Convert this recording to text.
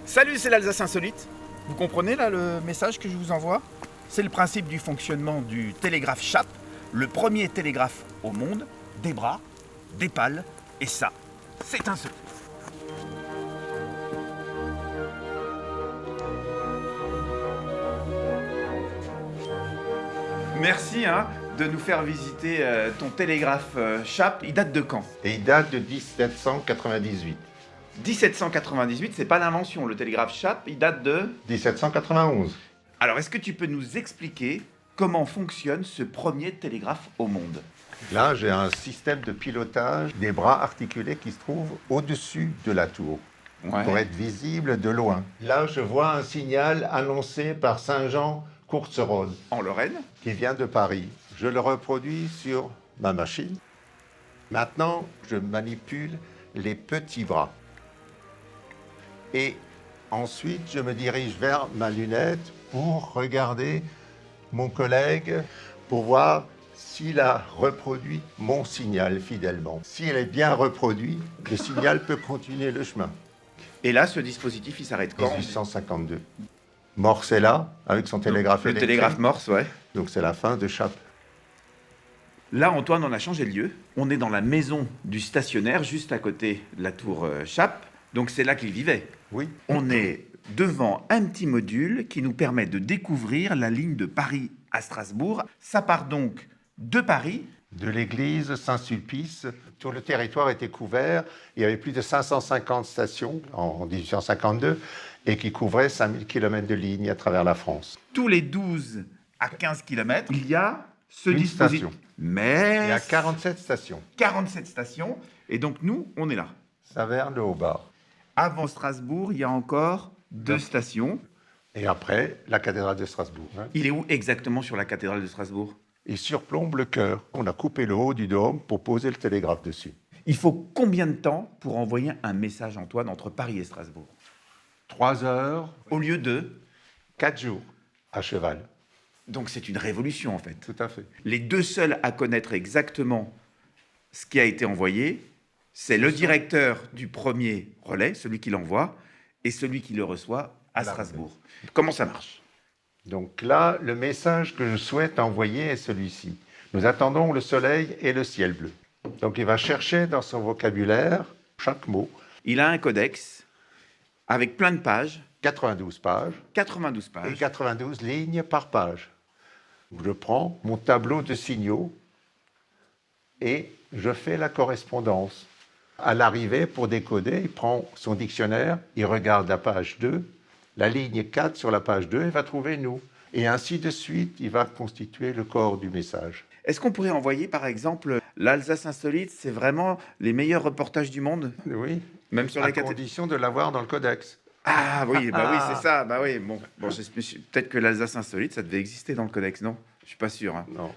Salut, c'est l'Alsace Insolite. Vous comprenez là le message que je vous envoie? C'est le principe du fonctionnement du télégraphe Chappe, le premier télégraphe au monde, des bras, des pales, et ça, c'est insolite. Merci de nous faire visiter ton télégraphe Chappe. Il date de quand? Et il date de 1798. 1798, c'est pas l'invention, le télégraphe Chappe, il date de... 1791. Alors, est-ce que tu peux nous expliquer comment fonctionne ce premier télégraphe au monde? Là, j'ai un système de pilotage des bras articulés qui se trouvent au-dessus de la tour, pour être visible de loin. Là, je vois un signal annoncé par Saint-Jean Courtserode, En Lorraine? qui vient de Paris. Je le reproduis sur ma machine. Maintenant, je manipule les petits bras. Et ensuite, je me dirige vers ma lunette pour regarder mon collègue, pour voir s'il a reproduit mon signal fidèlement. S'il est bien reproduit, le signal peut continuer le chemin. Et là, ce dispositif, il s'arrête quand? 1852. Morse est là, avec son télégraphe Le électrique. télégraphe Morse, ouais. Donc c'est la fin de Chappe. Là, Antoine, on a changé de lieu. On est dans la maison du stationnaire, juste à côté de la tour Chappe. Donc c'est là qu'il vivait. Oui. On est devant un petit module qui nous permet de découvrir la ligne de Paris à Strasbourg. Ça part donc de Paris. De l'église Saint-Sulpice, tout le territoire était couvert. Il y avait plus de 550 stations en 1852 et qui couvraient 5000 km de ligne à travers la France. Tous les 12 à 15 km, il y a ce Une dispositif. station. Mais Il y a 47 stations. 47 stations. Et donc nous, on est là. Saverne-le-Haut-Bar. Avant Strasbourg, il y a encore deux stations. Et après, la cathédrale de Strasbourg. Il est où exactement sur la cathédrale de Strasbourg? Il surplombe le chœur. On a coupé le haut du dôme pour poser le télégraphe dessus. Il faut combien de temps pour envoyer un message, Antoine, entre Paris et Strasbourg? 3 heures, Au lieu de... 4 jours, à cheval. Donc c'est une révolution en fait. Tout à fait. Les deux seuls à connaître exactement ce qui a été envoyé, c'est le directeur du premier relais, celui qui l'envoie, et celui qui le reçoit à Strasbourg. Comment ça marche? Donc là, le message que je souhaite envoyer est celui-ci. Nous attendons le soleil et le ciel bleu. Donc il va chercher dans son vocabulaire chaque mot. Il a un codex avec plein de pages, 92 pages 92 et pages. 92 lignes par page. Je prends mon tableau de signaux et je fais la correspondance. À l'arrivée, pour décoder, il prend son dictionnaire, il regarde la page 2, la ligne 4 sur la page 2 et va trouver nous. Et ainsi de suite, il va constituer le corps du message. Est-ce qu'on pourrait envoyer, par exemple, l'Alsace Insolite, c'est vraiment les meilleurs reportages du monde? Oui, Même sur à la cathédrale. condition de l'avoir dans le codex. Ah oui, bah oui, c'est ça. Bah oui, bon, peut-être que l'Alsace Insolite, ça devait exister dans le codex, non? Je suis pas sûr. Non.